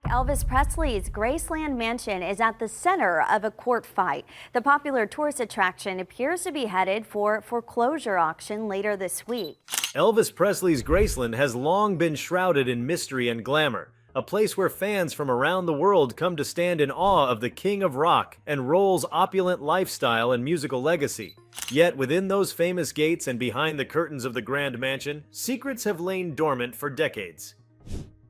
Elvis Presley's Graceland mansion is at the center of a court fight. The popular tourist attraction appears to be headed for foreclosure auction later this week. Elvis Presley's Graceland has long been shrouded in mystery and glamour, a place where fans from around the world come to stand in awe of the king of rock and roll's opulent lifestyle and musical legacy. Yet within those famous gates and behind the curtains of the Grand Mansion, secrets have lain dormant for decades.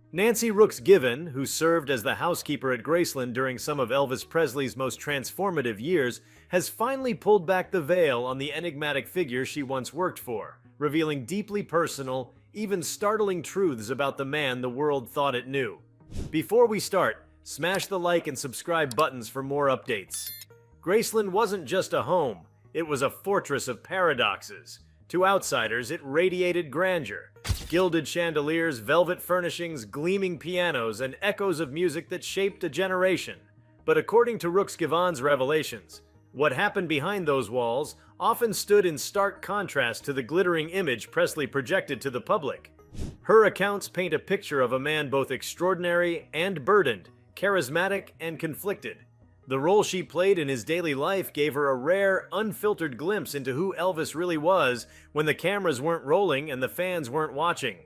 Nancy Rooks-Givhan, who served as the housekeeper at Graceland during some of Elvis Presley's most transformative years, has finally pulled back the veil on the enigmatic figure she once worked for, revealing deeply personal, even startling truths about the man the world thought it knew. Before we start, smash the like and subscribe buttons for more updates. Graceland wasn't just a home, it was a fortress of paradoxes. To outsiders, it radiated grandeur. Gilded chandeliers, velvet furnishings, gleaming pianos, and echoes of music that shaped a generation. But according to Rooks-Givhan's revelations, what happened behind those walls often stood in stark contrast to the glittering image Presley projected to the public. Her accounts paint a picture of a man both extraordinary and burdened, charismatic and conflicted. The role she played in his daily life gave her a rare, unfiltered glimpse into who Elvis really was when the cameras weren't rolling and the fans weren't watching.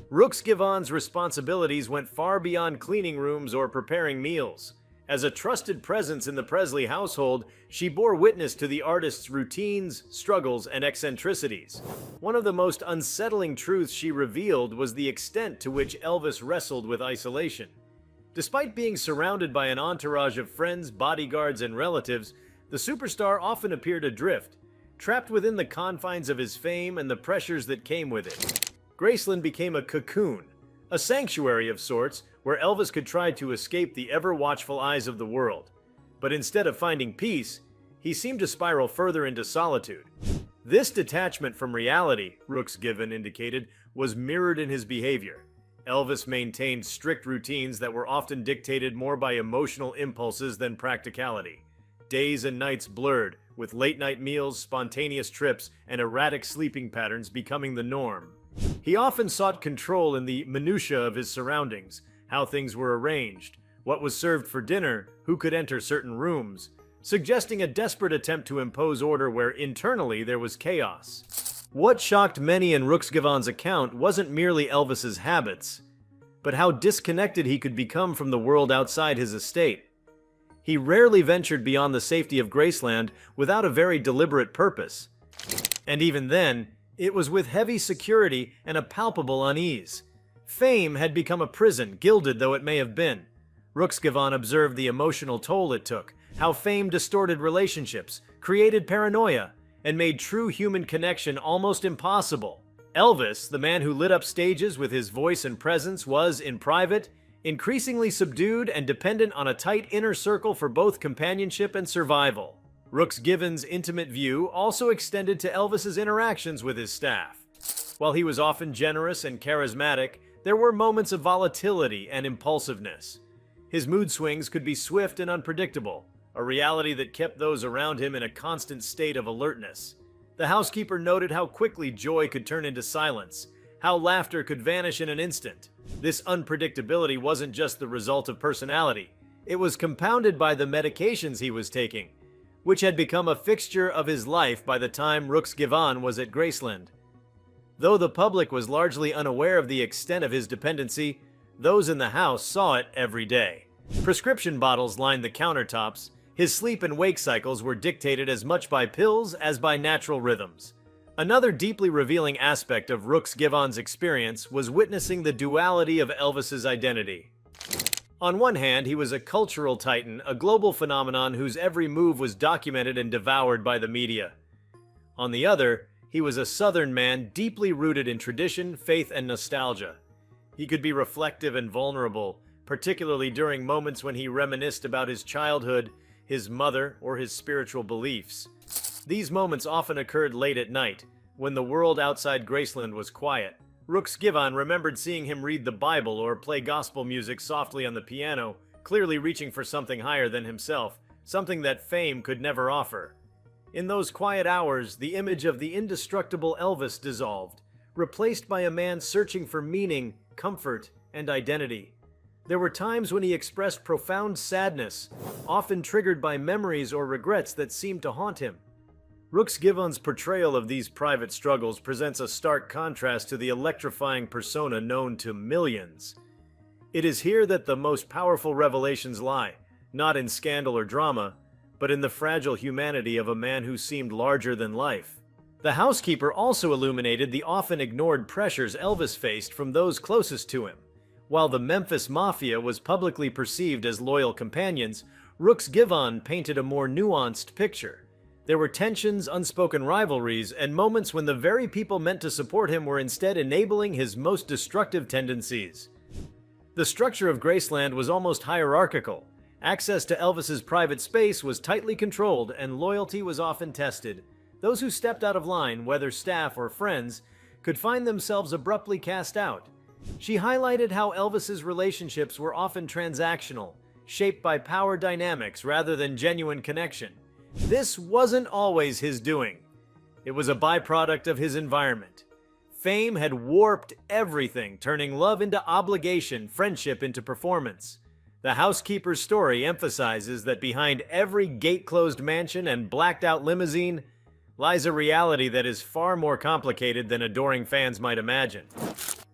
Rooks-Givhan's responsibilities went far beyond cleaning rooms or preparing meals. As a trusted presence in the Presley household, she bore witness to the artist's routines, struggles, and eccentricities. One of the most unsettling truths she revealed was the extent to which Elvis wrestled with isolation. Despite being surrounded by an entourage of friends, bodyguards, and relatives, the superstar often appeared adrift, trapped within the confines of his fame and the pressures that came with it. Graceland became a cocoon, a sanctuary of sorts, where Elvis could try to escape the ever-watchful eyes of the world. But instead of finding peace, he seemed to spiral further into solitude. This detachment from reality, Rooks-Givhan indicated, was mirrored in his behavior. Elvis maintained strict routines that were often dictated more by emotional impulses than practicality. Days and nights blurred, with late-night meals, spontaneous trips, and erratic sleeping patterns becoming the norm. He often sought control in the minutiae of his surroundings, how things were arranged, what was served for dinner, who could enter certain rooms, suggesting a desperate attempt to impose order where internally there was chaos. What shocked many in Rooks-Givhan's account wasn't merely Elvis's habits, but how disconnected he could become from the world outside his estate. He rarely ventured beyond the safety of Graceland without a very deliberate purpose. And even then, it was with heavy security and a palpable unease. Fame had become a prison, gilded though it may have been. Rooks-Givhan observed the emotional toll it took, how fame distorted relationships, created paranoia, and made true human connection almost impossible. Elvis, the man who lit up stages with his voice and presence, was, in private, increasingly subdued and dependent on a tight inner circle for both companionship and survival. Rooks-Givhan's intimate view also extended to Elvis's interactions with his staff. While he was often generous and charismatic, there were moments of volatility and impulsiveness. His mood swings could be swift and unpredictable, a reality that kept those around him in a constant state of alertness. The housekeeper noted how quickly joy could turn into silence, how laughter could vanish in an instant. This unpredictability wasn't just the result of personality, it was compounded by the medications he was taking, which had become a fixture of his life by the time Rooks-Givhan was at Graceland. Though the public was largely unaware of the extent of his dependency, those in the house saw it every day. Prescription bottles lined the countertops. His sleep and wake cycles were dictated as much by pills as by natural rhythms. Another deeply revealing aspect of Rooks-Givhan's experience was witnessing the duality of Elvis's identity. On one hand, he was a cultural titan, a global phenomenon whose every move was documented and devoured by the media. On the other, he was a Southern man deeply rooted in tradition, faith, and nostalgia. He could be reflective and vulnerable, particularly during moments when he reminisced about his childhood, his mother, or his spiritual beliefs. These moments often occurred late at night, when the world outside Graceland was quiet. Rooks-Givhan remembered seeing him read the Bible or play gospel music softly on the piano, clearly reaching for something higher than himself, something that fame could never offer. In those quiet hours, the image of the indestructible Elvis dissolved, replaced by a man searching for meaning, comfort, and identity. There were times when he expressed profound sadness, often triggered by memories or regrets that seemed to haunt him. Rooks-Givhan's portrayal of these private struggles presents a stark contrast to the electrifying persona known to millions. It is here that the most powerful revelations lie, not in scandal or drama, but in the fragile humanity of a man who seemed larger than life. The Housekeeper also illuminated the often ignored pressures Elvis faced from those closest to him. While the Memphis Mafia was publicly perceived as loyal companions, Rooks-Givhan painted a more nuanced picture. There were tensions, unspoken rivalries, and moments when the very people meant to support him were instead enabling his most destructive tendencies. The structure of Graceland was almost hierarchical. Access to Elvis's private space was tightly controlled, and loyalty was often tested. Those who stepped out of line, whether staff or friends, could find themselves abruptly cast out. She highlighted how Elvis's relationships were often transactional, shaped by power dynamics rather than genuine connection. This wasn't always his doing. It was a byproduct of his environment. Fame had warped everything, turning love into obligation, friendship into performance. The Housekeeper's story emphasizes that behind every gate-closed mansion and blacked-out limousine lies a reality that is far more complicated than adoring fans might imagine.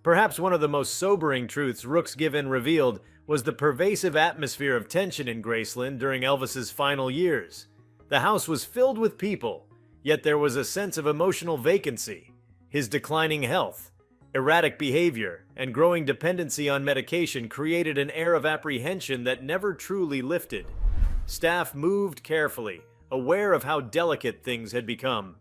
Perhaps one of the most sobering truths Rooks-Givhan revealed was the pervasive atmosphere of tension in Graceland during Elvis's final years. The house was filled with people, yet there was a sense of emotional vacancy. His declining health, erratic behavior, and growing dependency on medication created an air of apprehension that never truly lifted. Staff moved carefully, aware of how delicate things had become.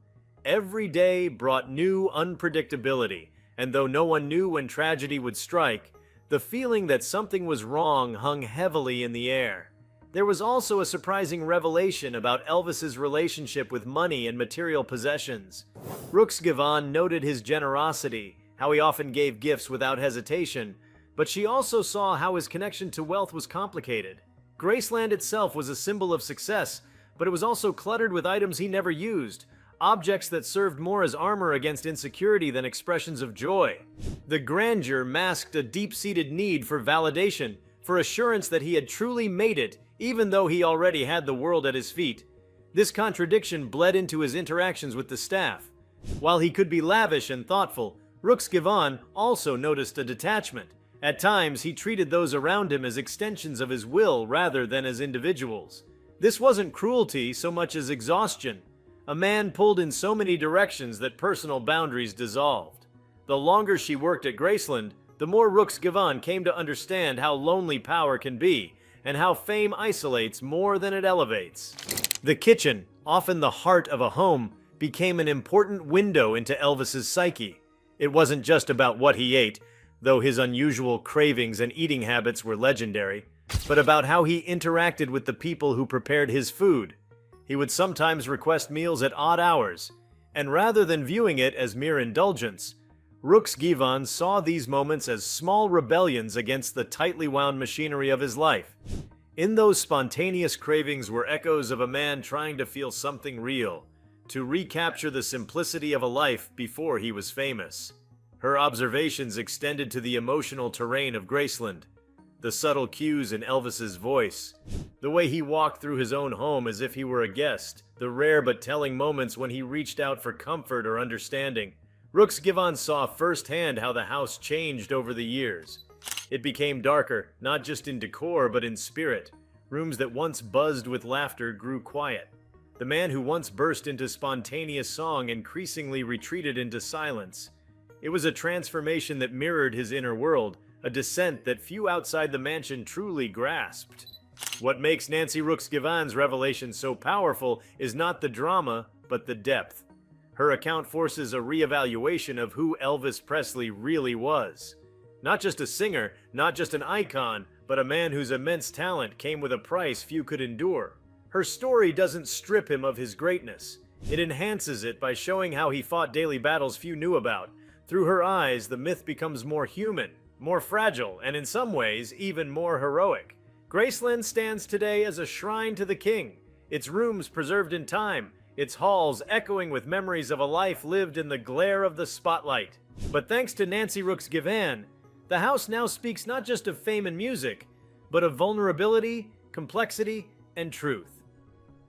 Every day brought new unpredictability, and though no one knew when tragedy would strike, the feeling that something was wrong hung heavily in the air. There was also a surprising revelation about Elvis's relationship with money and material possessions. Rooks-Givhan noted his generosity, how he often gave gifts without hesitation, but she also saw how his connection to wealth was complicated. Graceland itself was a symbol of success, but it was also cluttered with items he never used, objects that served more as armor against insecurity than expressions of joy. The grandeur masked a deep-seated need for validation, for assurance that he had truly made it, even though he already had the world at his feet. This contradiction bled into his interactions with the staff. While he could be lavish and thoughtful, Rooks-Givhan also noticed a detachment. At times, he treated those around him as extensions of his will rather than as individuals. This wasn't cruelty so much as exhaustion. A man pulled in so many directions that personal boundaries dissolved. The longer she worked at Graceland, the more Rooks-Givhan came to understand how lonely power can be, and how fame isolates more than it elevates. The kitchen, often the heart of a home, became an important window into Elvis's psyche. It wasn't just about what he ate, though his unusual cravings and eating habits were legendary, but about how he interacted with the people who prepared his food. He would sometimes request meals at odd hours, and rather than viewing it as mere indulgence, Rooks-Givhan saw these moments as small rebellions against the tightly wound machinery of his life. In those spontaneous cravings were echoes of a man trying to feel something real, to recapture the simplicity of a life before he was famous. Her observations extended to the emotional terrain of Graceland, the subtle cues in Elvis's voice, the way he walked through his own home as if he were a guest, the rare but telling moments when he reached out for comfort or understanding. Rooks-Givhan saw firsthand how the house changed over the years. It became darker, not just in decor but in spirit. Rooms that once buzzed with laughter grew quiet. The man who once burst into spontaneous song increasingly retreated into silence. It was a transformation that mirrored his inner world, a descent that few outside the mansion truly grasped. What makes Nancy Rooks-Givhan's revelation so powerful is not the drama, but the depth. Her account forces a reevaluation of who Elvis Presley really was. Not just a singer, not just an icon, but a man whose immense talent came with a price few could endure. Her story doesn't strip him of his greatness. It enhances it by showing how he fought daily battles few knew about. Through her eyes, the myth becomes more human, more fragile, and in some ways, even more heroic. Graceland stands today as a shrine to the king, its rooms preserved in time, its halls echoing with memories of a life lived in the glare of the spotlight. But thanks to Nancy Rooks-Givhan, The house now speaks not just of fame and music, but of vulnerability, complexity, and truth.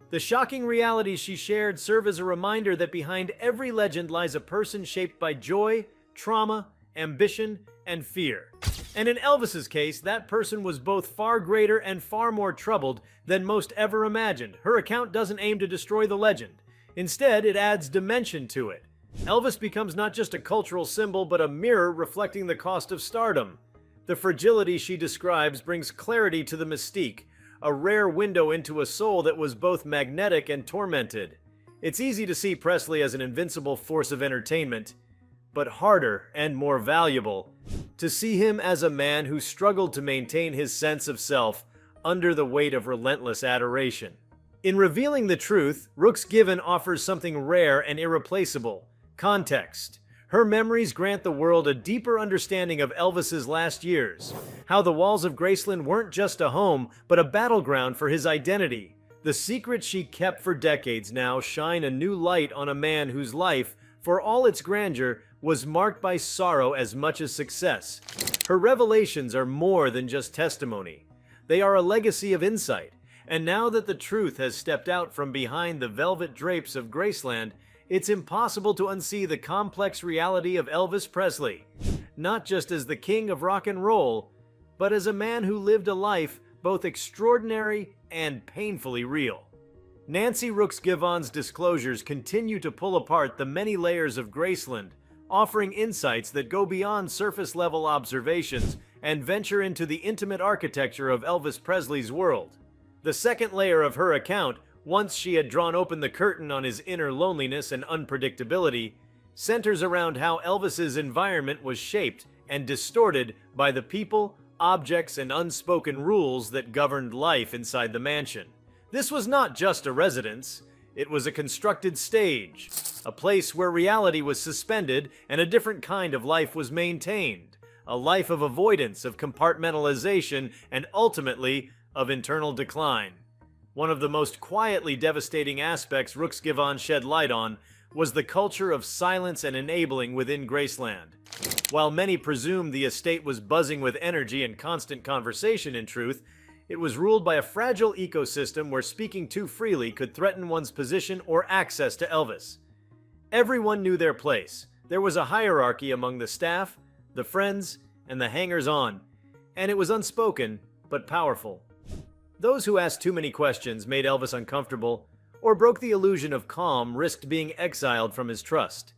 The shocking realities she shared serve as a reminder that behind every legend lies a person shaped by joy, trauma, ambition, and fear. And in Elvis's case, that person was both far greater and far more troubled than most ever imagined. Her account doesn't aim to destroy the legend. Instead, it adds dimension to it. Elvis becomes not just a cultural symbol, but a mirror reflecting the cost of stardom. The fragility she describes brings clarity to the mystique, a rare window into a soul that was both magnetic and tormented. It's easy to see Presley as an invincible force of entertainment, but harder and more valuable to see him as a man who struggled to maintain his sense of self under the weight of relentless adoration. In revealing the truth, Rooks-Givhan offers something rare and irreplaceable: context. Her memories grant the world a deeper understanding of Elvis's last years, how the walls of Graceland weren't just a home, but a battleground for his identity. The secrets she kept for decades now shine a new light on a man whose life, for all its grandeur, was marked by sorrow as much as success. Her revelations are more than just testimony. They are a legacy of insight, and now that the truth has stepped out from behind the velvet drapes of Graceland, it's impossible to unsee the complex reality of Elvis Presley, not just as the king of rock and roll, but as a man who lived a life both extraordinary and painfully real. Nancy Rooks-Givhan's disclosures continue to pull apart the many layers of Graceland, offering insights that go beyond surface-level observations and venture into the intimate architecture of Elvis Presley's world. The second layer of her account, once she had drawn open the curtain on his inner loneliness and unpredictability, centers around how Elvis's environment was shaped and distorted by the people, objects, and unspoken rules that governed life inside the mansion. This was not just a residence, it was a constructed stage, a place where reality was suspended and a different kind of life was maintained, a life of avoidance, of compartmentalization, and ultimately, of internal decline. One of the most quietly devastating aspects Rooks-Givhan shed light on was the culture of silence and enabling within Graceland. While many presumed the estate was buzzing with energy and constant conversation, in truth, it was ruled by a fragile ecosystem where speaking too freely could threaten one's position or access to Elvis. Everyone knew their place. There was a hierarchy among the staff, the friends, and the hangers-on, and it was unspoken but powerful. Those who asked too many questions, made Elvis uncomfortable, or broke the illusion of calm risked being exiled from his trust.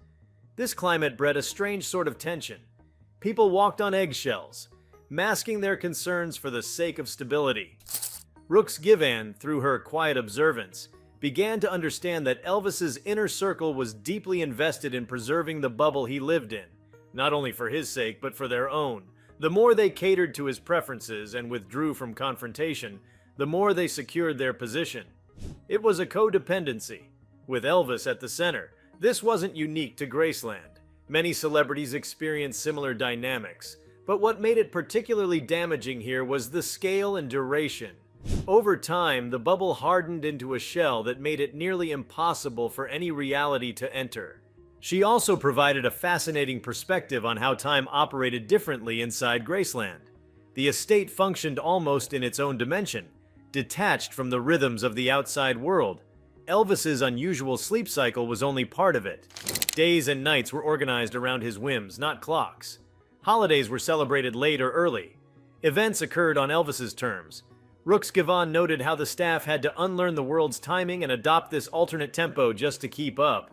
This climate bred a strange sort of tension. People walked on eggshells, masking their concerns for the sake of stability. Rooks-Givhan, through her quiet observance, began to understand that Elvis's inner circle was deeply invested in preserving the bubble he lived in, not only for his sake, but for their own. The more they catered to his preferences and withdrew from confrontation, the more they secured their position. It was a codependency, with Elvis at the center. This wasn't unique to Graceland. Many celebrities experienced similar dynamics, but what made it particularly damaging here was the scale and duration. Over time, the bubble hardened into a shell that made it nearly impossible for any reality to enter. She also provided a fascinating perspective on how time operated differently inside Graceland. The estate functioned almost in its own dimension, detached from the rhythms of the outside world. Elvis's unusual sleep cycle was only part of it. Days and nights were organized around his whims, not clocks. Holidays were celebrated late or early. Events occurred on Elvis's terms. Rooks-Givhan noted how the staff had to unlearn the world's timing and adopt this alternate tempo just to keep up.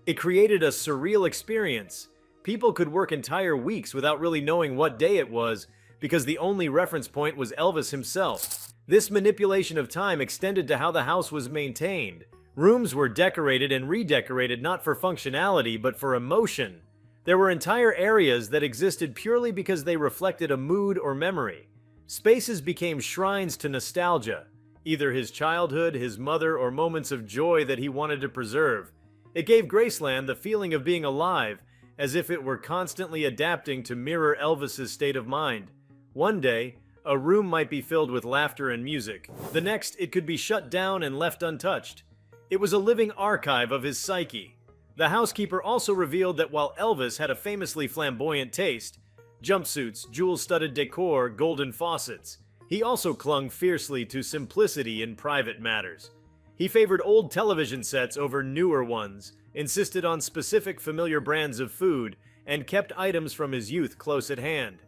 It created a surreal experience. People could work entire weeks without really knowing what day it was, because the only reference point was Elvis himself. This manipulation of time extended to how the house was maintained. Rooms were decorated and redecorated not for functionality, but for emotion. There were entire areas that existed purely because they reflected a mood or memory. Spaces became shrines to nostalgia, either his childhood, his mother, or moments of joy that he wanted to preserve. It gave Graceland the feeling of being alive, as if it were constantly adapting to mirror Elvis's state of mind. One day, a room might be filled with laughter and music. The next, it could be shut down and left untouched. It was a living archive of his psyche. The housekeeper also revealed that while Elvis had a famously flamboyant taste, Jumpsuits, jewel-studded decor, golden faucets. He also clung fiercely to simplicity in private matters. He favored old television sets over newer ones, insisted on specific familiar brands of food, and kept items from his youth close at hand.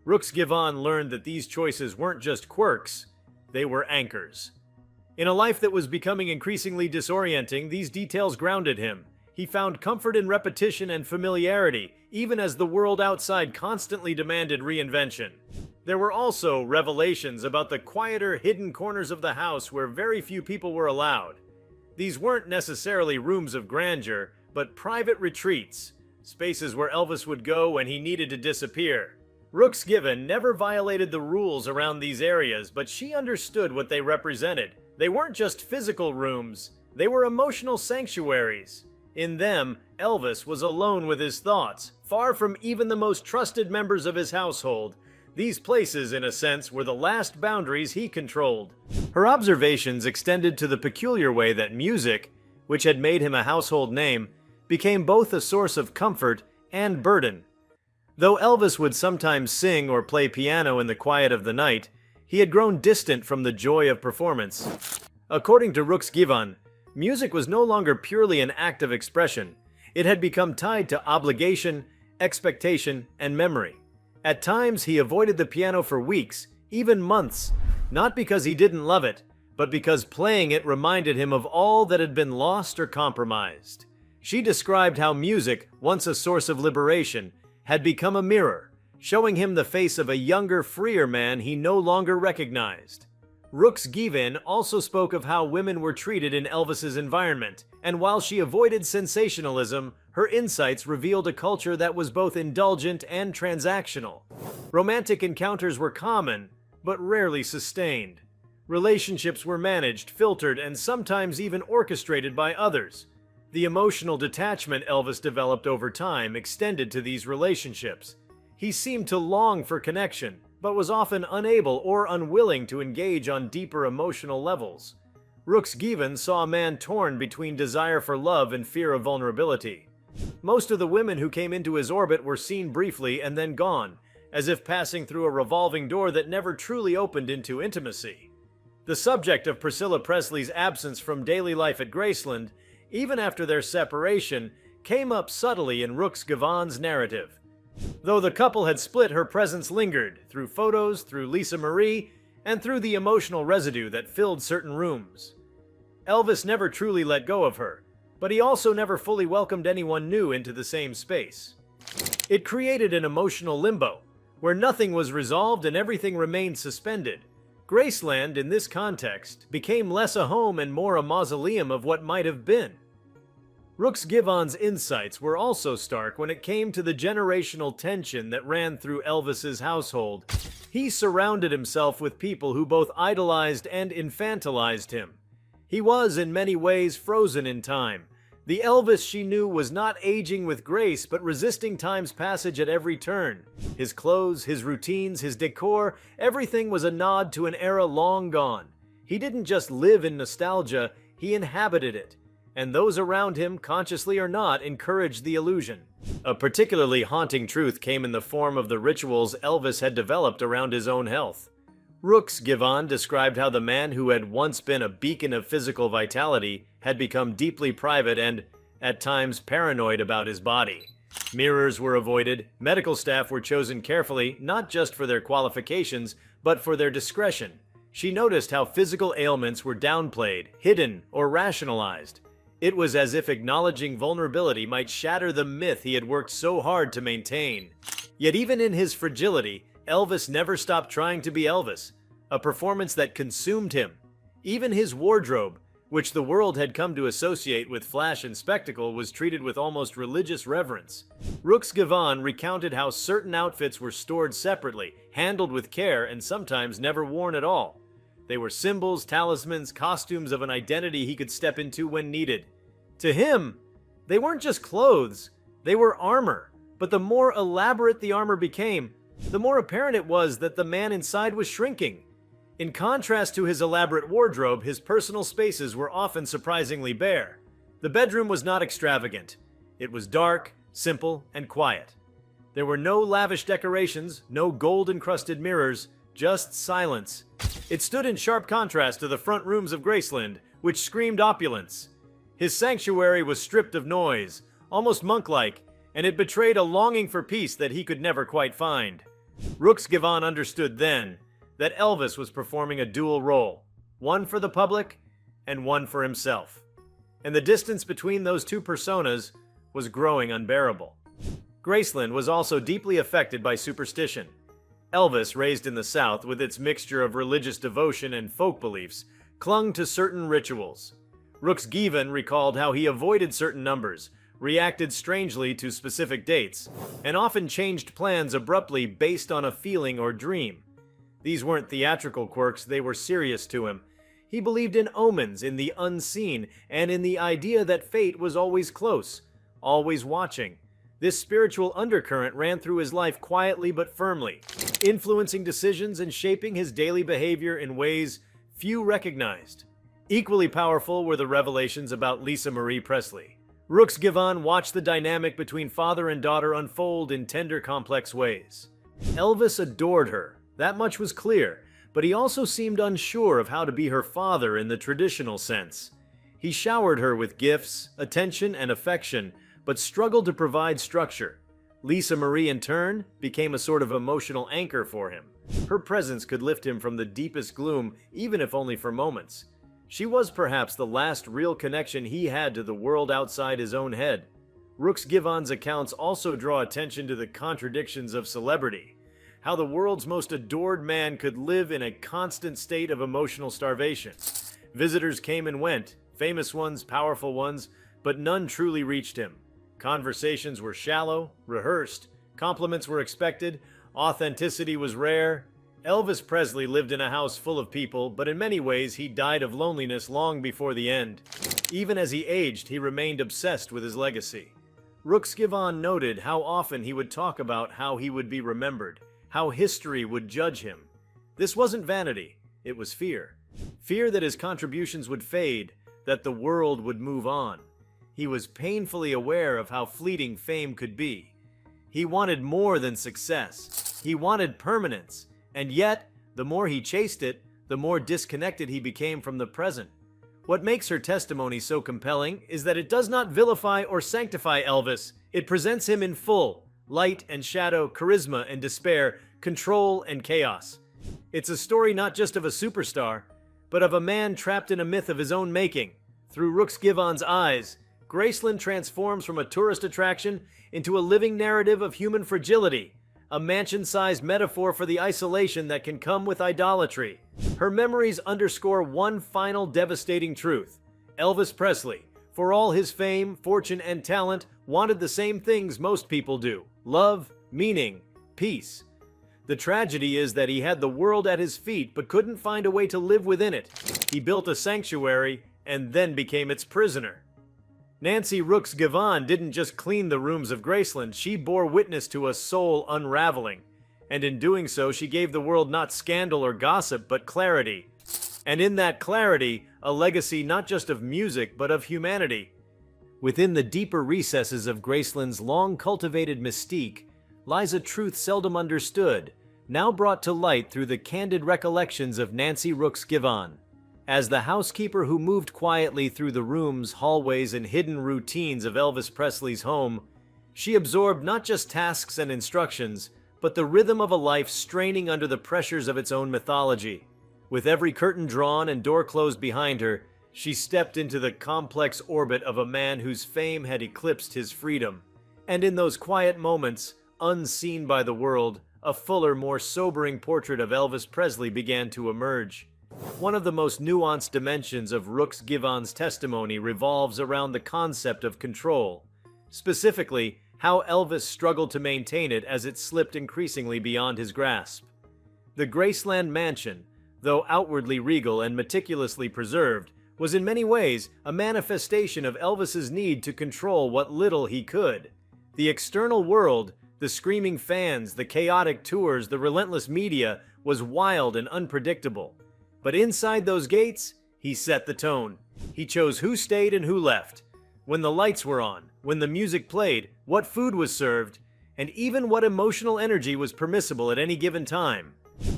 Rooks-Givhan learned that these choices weren't just quirks, they were anchors. In a life that was becoming increasingly disorienting, these details grounded him. He found comfort in repetition and familiarity, even as the world outside constantly demanded reinvention. There were also revelations about the quieter, hidden corners of the house where very few people were allowed. These weren't necessarily rooms of grandeur, but private retreats, spaces where Elvis would go when he needed to disappear. Rooks-Givhan never violated the rules around these areas, but she understood what they represented. They weren't just physical rooms, they were emotional sanctuaries. In them, Elvis was alone with his thoughts, far from even the most trusted members of his household. These places, in a sense, were the last boundaries he controlled. Her observations extended to the peculiar way that music, which had made him a household name, became both a source of comfort and burden. Though Elvis would sometimes sing or play piano in the quiet of the night, he had grown distant from the joy of performance. According to Rooks-Givhan, music was no longer purely an act of expression. It had become tied to obligation, expectation, and memory. At times, he avoided the piano for weeks, even months, not because he didn't love it, but because playing it reminded him of all that had been lost or compromised. She described how music, once a source of liberation, had become a mirror, showing him the face of a younger, freer man he no longer recognized. Rooks-Givhan also spoke of how women were treated in Elvis's environment, and while she avoided sensationalism, her insights revealed a culture that was both indulgent and transactional. Romantic encounters were common, but rarely sustained. Relationships were managed, filtered, and sometimes even orchestrated by others. The emotional detachment Elvis developed over time extended to these relationships. He seemed to long for connection, but was often unable or unwilling to engage on deeper emotional levels. Rooks-Givhan saw a man torn between desire for love and fear of vulnerability. Most of the women who came into his orbit were seen briefly and then gone, as if passing through a revolving door that never truly opened into intimacy. The subject of Priscilla Presley's absence from daily life at Graceland, even after their separation, came up subtly in Rooks-Givhan's narrative. Though the couple had split, her presence lingered, through photos, through Lisa Marie, and through the emotional residue that filled certain rooms. Elvis never truly let go of her, but he also never fully welcomed anyone new into the same space. It created an emotional limbo, where nothing was resolved and everything remained suspended. Graceland, in this context, became less a home and more a mausoleum of what might have been. Rooks-Givhan's insights were also stark when it came to the generational tension that ran through Elvis's household. He surrounded himself with people who both idolized and infantilized him. He was, in many ways, frozen in time. The Elvis she knew was not aging with grace, but resisting time's passage at every turn. His clothes, his routines, his decor, everything was a nod to an era long gone. He didn't just live in nostalgia, he inhabited it. And those around him, consciously or not, encouraged the illusion. A particularly haunting truth came in the form of the rituals Elvis had developed around his own health. Rooks-Givhan described how the man who had once been a beacon of physical vitality had become deeply private and, at times, paranoid about his body. Mirrors were avoided, medical staff were chosen carefully, not just for their qualifications, but for their discretion. She noticed how physical ailments were downplayed, hidden, or rationalized. It was as if acknowledging vulnerability might shatter the myth he had worked so hard to maintain. Yet even in his fragility, Elvis never stopped trying to be Elvis, a performance that consumed him. Even his wardrobe, which the world had come to associate with flash and spectacle, was treated with almost religious reverence. Rooks-Givhan recounted how certain outfits were stored separately, handled with care, and sometimes never worn at all. They were symbols, talismans, costumes of an identity he could step into when needed. To him, they weren't just clothes, they were armor. But the more elaborate the armor became, the more apparent it was that the man inside was shrinking. In contrast to his elaborate wardrobe, his personal spaces were often surprisingly bare. The bedroom was not extravagant. It was dark, simple, and quiet. There were no lavish decorations, no gold-encrusted mirrors, just silence. It stood in sharp contrast to the front rooms of Graceland, which screamed opulence. His sanctuary was stripped of noise, almost monk-like, and it betrayed a longing for peace that he could never quite find. Rooks-Givhan understood then that Elvis was performing a dual role, one for the public and one for himself. And the distance between those two personas was growing unbearable. Graceland was also deeply affected by superstition. Elvis, raised in the South with its mixture of religious devotion and folk beliefs, clung to certain rituals. Rooks-Givhan recalled how he avoided certain numbers, reacted strangely to specific dates, and often changed plans abruptly based on a feeling or dream. These weren't theatrical quirks, they were serious to him. He believed in omens, in the unseen, and in the idea that fate was always close, always watching. This spiritual undercurrent ran through his life quietly but firmly, influencing decisions and shaping his daily behavior in ways few recognized. Equally powerful were the revelations about Lisa Marie Presley. Rooks-Givhan watched the dynamic between father and daughter unfold in tender, complex ways. Elvis adored her, that much was clear, but he also seemed unsure of how to be her father in the traditional sense. He showered her with gifts, attention, and affection, but struggled to provide structure. Lisa Marie, in turn, became a sort of emotional anchor for him. Her presence could lift him from the deepest gloom, even if only for moments. She was perhaps the last real connection he had to the world outside his own head. Rooks-Givhan's accounts also draw attention to the contradictions of celebrity, how the world's most adored man could live in a constant state of emotional starvation. Visitors came and went, famous ones, powerful ones, but none truly reached him. Conversations were shallow, rehearsed, compliments were expected, authenticity was rare. Elvis Presley lived in a house full of people, but in many ways he died of loneliness long before the end. Even as he aged, he remained obsessed with his legacy. Rooks-Givhan noted how often he would talk about how he would be remembered, how history would judge him. This wasn't vanity, it was fear. Fear that his contributions would fade, that the world would move on. He was painfully aware of how fleeting fame could be. He wanted more than success. He wanted permanence. And yet, the more he chased it, the more disconnected he became from the present. What makes her testimony so compelling is that it does not vilify or sanctify Elvis. It presents him in full, light and shadow, charisma and despair, control and chaos. It's a story not just of a superstar, but of a man trapped in a myth of his own making. Through Rooks-Givhan's eyes, Graceland transforms from a tourist attraction into a living narrative of human fragility, a mansion-sized metaphor for the isolation that can come with idolatry. Her memories underscore one final devastating truth. Elvis Presley, for all his fame, fortune, and talent, wanted the same things most people do: love, meaning, peace. The tragedy is that he had the world at his feet but couldn't find a way to live within it. He built a sanctuary and then became its prisoner. Nancy Rooks-Givhan didn't just clean the rooms of Graceland, she bore witness to a soul unraveling. And in doing so, she gave the world not scandal or gossip, but clarity. And in that clarity, a legacy not just of music, but of humanity. Within the deeper recesses of Graceland's long-cultivated mystique lies a truth seldom understood, now brought to light through the candid recollections of Nancy Rooks-Givhan. As the housekeeper who moved quietly through the rooms, hallways, and hidden routines of Elvis Presley's home, she absorbed not just tasks and instructions, but the rhythm of a life straining under the pressures of its own mythology. With every curtain drawn and door closed behind her, she stepped into the complex orbit of a man whose fame had eclipsed his freedom. And in those quiet moments, unseen by the world, a fuller, more sobering portrait of Elvis Presley began to emerge. One of the most nuanced dimensions of Rooks-Givhan's testimony revolves around the concept of control. Specifically, how Elvis struggled to maintain it as it slipped increasingly beyond his grasp. The Graceland mansion, though outwardly regal and meticulously preserved, was in many ways a manifestation of Elvis's need to control what little he could. The external world, the screaming fans, the chaotic tours, the relentless media, was wild and unpredictable. But inside those gates, he set the tone. He chose who stayed and who left. When the lights were on, when the music played, what food was served, and even what emotional energy was permissible at any given time.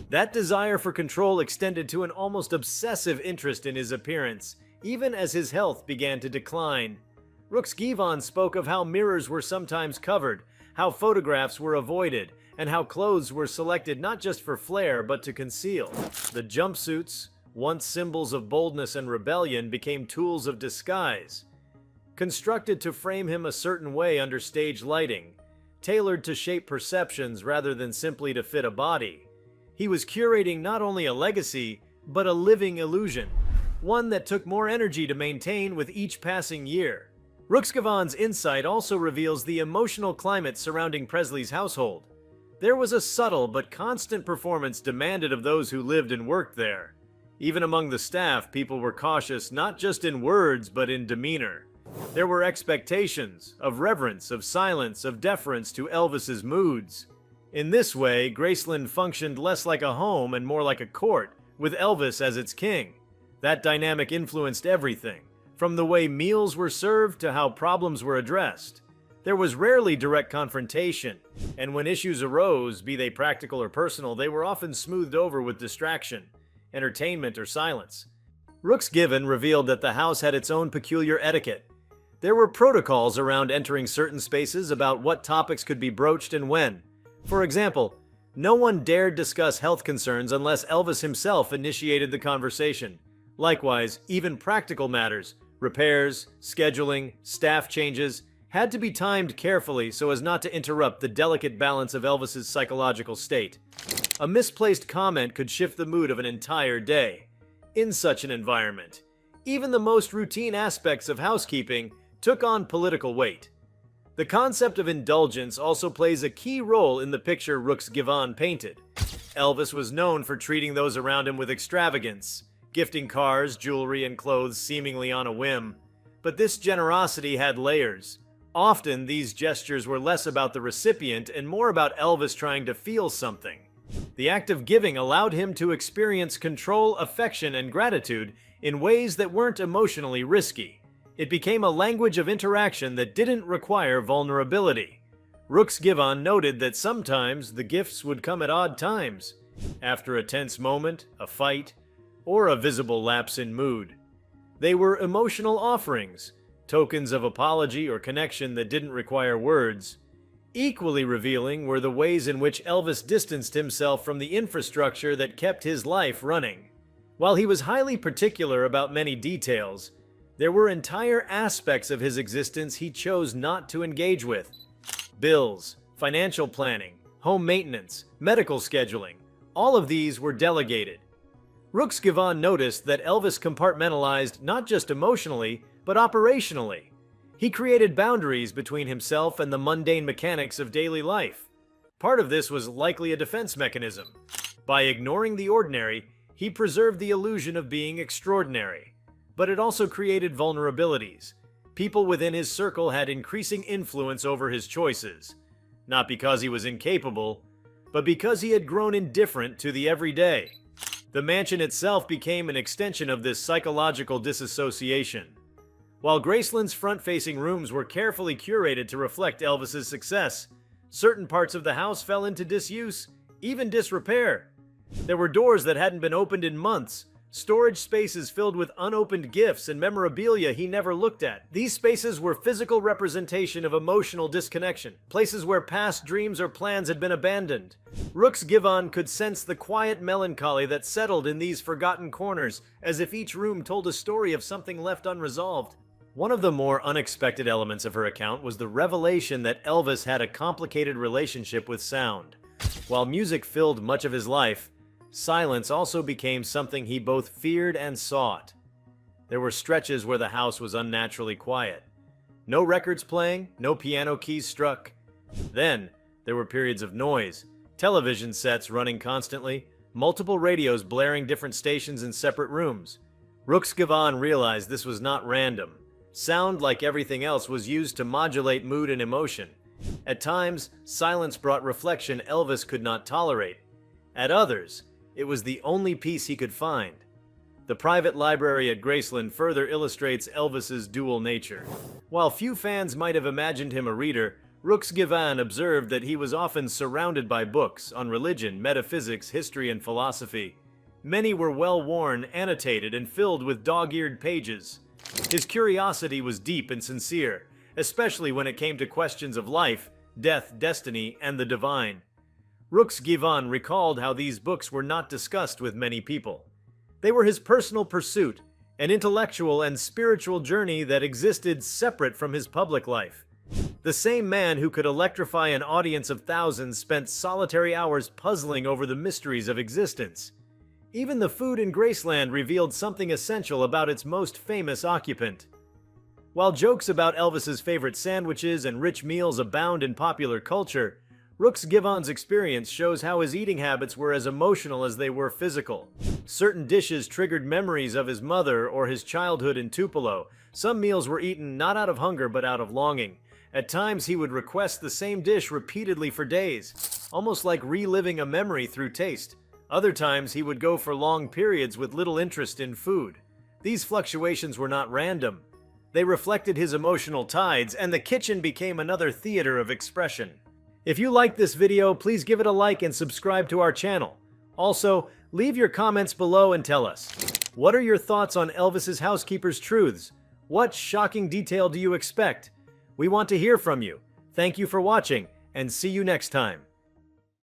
That desire for control extended to an almost obsessive interest in his appearance, even as his health began to decline. Rooks-Givhan spoke of how mirrors were sometimes covered, how photographs were avoided, and how clothes were selected not just for flair but to conceal. The jumpsuits, once symbols of boldness and rebellion, became tools of disguise. Constructed to frame him a certain way under stage lighting, tailored to shape perceptions rather than simply to fit a body, he was curating not only a legacy, but a living illusion, one that took more energy to maintain with each passing year. Rooks-Givhan's insight also reveals the emotional climate surrounding Presley's household. There was a subtle but constant performance demanded of those who lived and worked there. Even among the staff, people were cautious not just in words but in demeanor. There were expectations of reverence, of silence, of deference to Elvis's moods. In this way, Graceland functioned less like a home and more like a court, with Elvis as its king. That dynamic influenced everything, from the way meals were served to how problems were addressed. There was rarely direct confrontation, and when issues arose, be they practical or personal, they were often smoothed over with distraction, entertainment, or silence. Rooks-Givhan revealed that the house had its own peculiar etiquette. There were protocols around entering certain spaces about what topics could be broached and when. For example, no one dared discuss health concerns unless Elvis himself initiated the conversation. Likewise, even practical matters, repairs, scheduling, staff changes, had to be timed carefully so as not to interrupt the delicate balance of Elvis's psychological state. A misplaced comment could shift the mood of an entire day. In such an environment, even the most routine aspects of housekeeping took on political weight. The concept of indulgence also plays a key role in the picture Rooks-Givhan painted. Elvis was known for treating those around him with extravagance, gifting cars, jewelry, and clothes seemingly on a whim. But this generosity had layers. Often, these gestures were less about the recipient and more about Elvis trying to feel something. The act of giving allowed him to experience control, affection, and gratitude in ways that weren't emotionally risky. It became a language of interaction that didn't require vulnerability. Rooks-Givhan noted that sometimes the gifts would come at odd times, after a tense moment, a fight, or a visible lapse in mood. They were emotional offerings, tokens of apology or connection that didn't require words. Equally revealing were the ways in which Elvis distanced himself from the infrastructure that kept his life running. While he was highly particular about many details, there were entire aspects of his existence he chose not to engage with. Bills, financial planning, home maintenance, medical scheduling, all of these were delegated. Rooks-Givhan noticed that Elvis compartmentalized not just emotionally, but operationally. He created boundaries between himself and the mundane mechanics of daily life. Part of this was likely a defense mechanism. By ignoring the ordinary, he preserved the illusion of being extraordinary. But it also created vulnerabilities. People within his circle had increasing influence over his choices, not because he was incapable, but because he had grown indifferent to the everyday. The mansion itself became an extension of this psychological disassociation. While Graceland's front-facing rooms were carefully curated to reflect Elvis's success, certain parts of the house fell into disuse, even disrepair. There were doors that hadn't been opened in months, storage spaces filled with unopened gifts and memorabilia he never looked at. These spaces were physical representation of emotional disconnection, places where past dreams or plans had been abandoned. Rooks-Givhan could sense the quiet melancholy that settled in these forgotten corners, as if each room told a story of something left unresolved. One of the more unexpected elements of her account was the revelation that Elvis had a complicated relationship with sound. While music filled much of his life, silence also became something he both feared and sought. There were stretches where the house was unnaturally quiet. No records playing, no piano keys struck. Then, there were periods of noise, television sets running constantly, multiple radios blaring different stations in separate rooms. Rooks-Givhan realized this was not random. Sound, like everything else, was used to modulate mood and emotion. At times, silence brought reflection Elvis could not tolerate. At others, it was the only peace he could find. The private library at Graceland further illustrates Elvis's dual nature. While few fans might have imagined him a reader, Rooks-Givhan observed that he was often surrounded by books on religion, metaphysics, history, and philosophy. Many were well-worn, annotated, and filled with dog-eared pages. His curiosity was deep and sincere, especially when it came to questions of life, death, destiny, and the divine. Rooks-Givhan recalled how these books were not discussed with many people. They were his personal pursuit, an intellectual and spiritual journey that existed separate from his public life. The same man who could electrify an audience of thousands spent solitary hours puzzling over the mysteries of existence. Even the food in Graceland revealed something essential about its most famous occupant. While jokes about Elvis's favorite sandwiches and rich meals abound in popular culture, Rooks-Givhan's experience shows how his eating habits were as emotional as they were physical. Certain dishes triggered memories of his mother or his childhood in Tupelo. Some meals were eaten not out of hunger but out of longing. At times he would request the same dish repeatedly for days, almost like reliving a memory through taste. Other times he would go for long periods with little interest in food. These fluctuations were not random. They reflected his emotional tides, and the kitchen became another theater of expression. If you liked this video, please give it a like and subscribe to our channel. Also, leave your comments below and tell us, what are your thoughts on Elvis's housekeeper's truths? What shocking detail do you expect? We want to hear from you. Thank you for watching, and see you next time.